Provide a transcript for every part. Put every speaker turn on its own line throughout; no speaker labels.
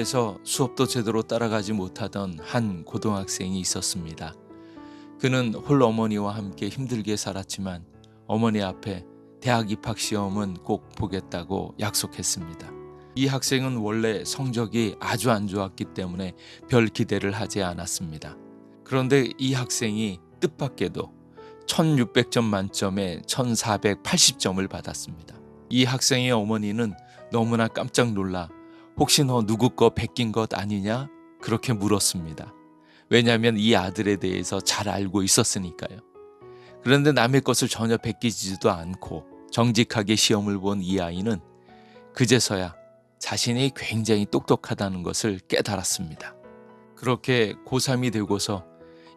대학에서 수업도 제대로 따라가지 못하던 한 고등학생이 있었습니다. 그는 홀어머니와 함께 힘들게 살았지만 어머니 앞에 대학 입학 시험은 꼭 보겠다고 약속했습니다. 이 학생은 원래 성적이 아주 안 좋았기 때문에 별 기대를 하지 않았습니다. 그런데 이 학생이 뜻밖에도 1600점 만점에 1480점을 받았습니다. 이 학생의 어머니는 너무나 깜짝 놀라 혹시 너 누구 거 베낀 것 아니냐? 그렇게 물었습니다. 왜냐하면 이 아들에 대해서 잘 알고 있었으니까요. 그런데 남의 것을 전혀 베끼지도 않고 정직하게 시험을 본 이 아이는 그제서야 자신이 굉장히 똑똑하다는 것을 깨달았습니다. 그렇게 고3이 되고서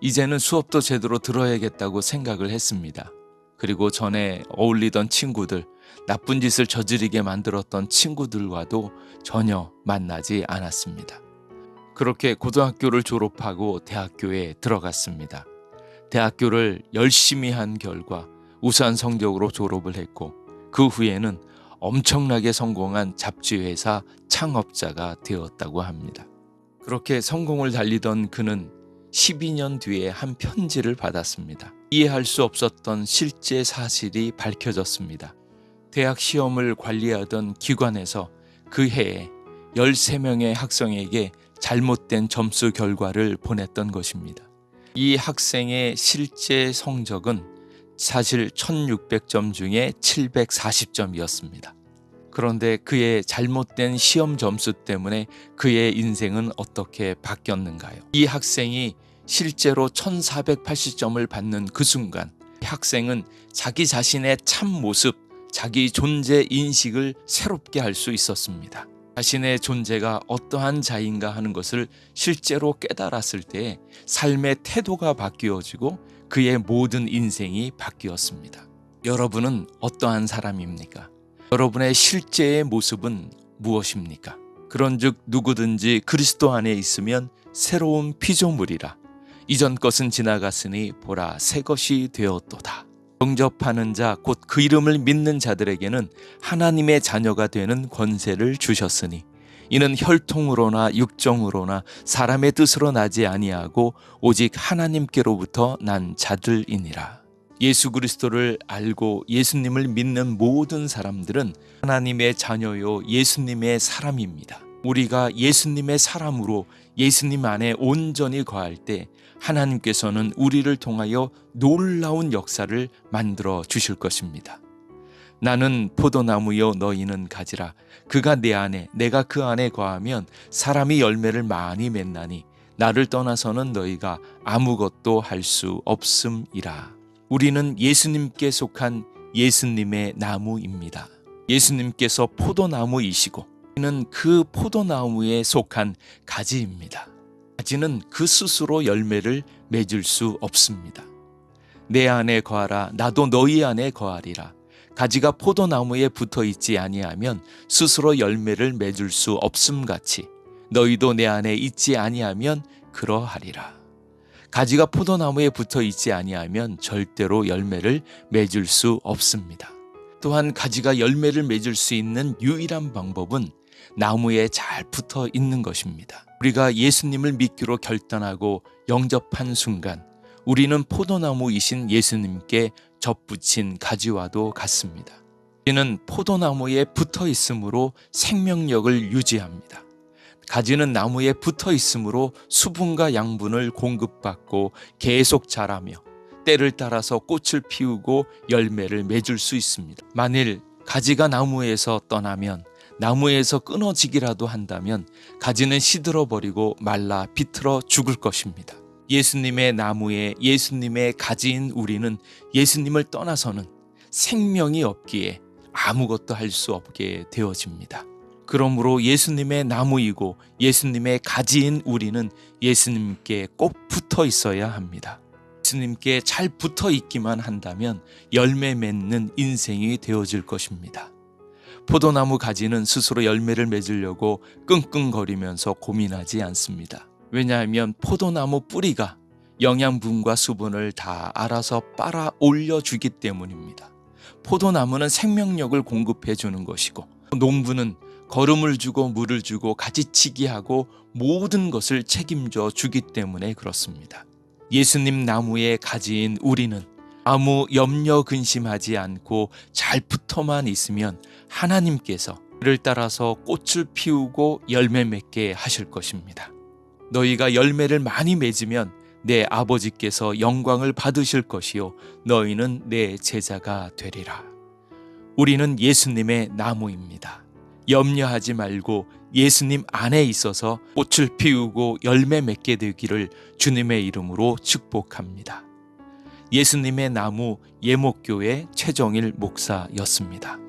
이제는 수업도 제대로 들어야겠다고 생각을 했습니다. 그리고 전에 어울리던 친구들, 나쁜 짓을 저지르게 만들었던 친구들과도 전혀 만나지 않았습니다. 그렇게 고등학교를 졸업하고 대학교에 들어갔습니다. 대학교를 열심히 한 결과 우수한 성적으로 졸업을 했고 그 후에는 엄청나게 성공한 잡지회사 창업자가 되었다고 합니다. 그렇게 성공을 달리던 그는 12년 뒤에 한 편지를 받았습니다. 이해할 수 없었던 실제 사실이 밝혀졌습니다. 대학 시험을 관리하던 기관에서 그 해에 13명의 학생에게 잘못된 점수 결과를 보냈던 것입니다. 이 학생의 실제 성적은 사실 1600점 중에 740점이었습니다. 그런데 그의 잘못된 시험 점수 때문에 그의 인생은 어떻게 바뀌었는가요? 이 학생이 실제로 1480점을 받는 그 순간 학생은 자기 자신의 참 모습, 자기 존재 인식을 새롭게 할 수 있었습니다. 자신의 존재가 어떠한 자인가 하는 것을 실제로 깨달았을 때 삶의 태도가 바뀌어지고 그의 모든 인생이 바뀌었습니다. 여러분은 어떠한 사람입니까? 여러분의 실제의 모습은 무엇입니까? 그런즉 누구든지 그리스도 안에 있으면 새로운 피조물이라. 이전 것은 지나갔으니 보라 새 것이 되었도다. 영접하는 자 곧 그 이름을 믿는 자들에게는 하나님의 자녀가 되는 권세를 주셨으니 이는 혈통으로나 육정으로나 사람의 뜻으로 나지 아니하고 오직 하나님께로부터 난 자들이니라. 예수 그리스도를 알고 예수님을 믿는 모든 사람들은 하나님의 자녀요 예수님의 사람입니다. 우리가 예수님의 사람으로 예수님 안에 온전히 거할 때 하나님께서는 우리를 통하여 놀라운 역사를 만들어 주실 것입니다. 나는 포도나무요 너희는 가지라. 그가 내 안에 내가 그 안에 거하면 사람이 열매를 많이 맺나니 나를 떠나서는 너희가 아무것도 할 수 없음이라. 우리는 예수님께 속한 예수님의 나무입니다. 예수님께서 포도나무이시고 우리는 그 포도나무에 속한 가지입니다. 가지는 그 스스로 열매를 맺을 수 없습니다. 내 안에 거하라 나도 너희 안에 거하리라. 가지가 포도나무에 붙어 있지 아니하면 스스로 열매를 맺을 수 없음같이 너희도 내 안에 있지 아니하면 그러하리라. 가지가 포도나무에 붙어 있지 아니하면 절대로 열매를 맺을 수 없습니다. 또한 가지가 열매를 맺을 수 있는 유일한 방법은 나무에 잘 붙어 있는 것입니다. 우리가 예수님을 믿기로 결단하고 영접한 순간 우리는 포도나무이신 예수님께 접붙인 가지와도 같습니다. 우리는 포도나무에 붙어 있으므로 생명력을 유지합니다. 가지는 나무에 붙어 있으므로 수분과 양분을 공급받고 계속 자라며 때를 따라서 꽃을 피우고 열매를 맺을 수 있습니다. 만일 가지가 나무에서 떠나면 나무에서 끊어지기라도 한다면 가지는 시들어버리고 말라 비틀어 죽을 것입니다. 예수님의 나무에 예수님의 가지인 우리는 예수님을 떠나서는 생명이 없기에 아무것도 할 수 없게 되어집니다. 그러므로 예수님의 나무이고 예수님의 가지인 우리는 예수님께 꼭 붙어 있어야 합니다. 예수님께 잘 붙어 있기만 한다면 열매 맺는 인생이 되어질 것입니다. 포도나무 가지는 스스로 열매를 맺으려고 끙끙거리면서 고민하지 않습니다. 왜냐하면 포도나무 뿌리가 영양분과 수분을 다 알아서 빨아 올려주기 때문입니다. 포도나무는 생명력을 공급해 주는 것이고 농부는 걸음을 주고 물을 주고 가지치기 하고 모든 것을 책임져 주기 때문에 그렇습니다. 예수님 나무의 가지인 우리는 아무 염려 근심하지 않고 잘 붙어만 있으면 하나님께서 그를 따라서 꽃을 피우고 열매 맺게 하실 것입니다. 너희가 열매를 많이 맺으면 내 아버지께서 영광을 받으실 것이요 너희는 내 제자가 되리라. 우리는 예수님의 나무입니다. 염려하지 말고 예수님 안에 있어서 꽃을 피우고 열매 맺게 되기를 주님의 이름으로 축복합니다. 예수님의 나무 예목교회 최정일 목사였습니다.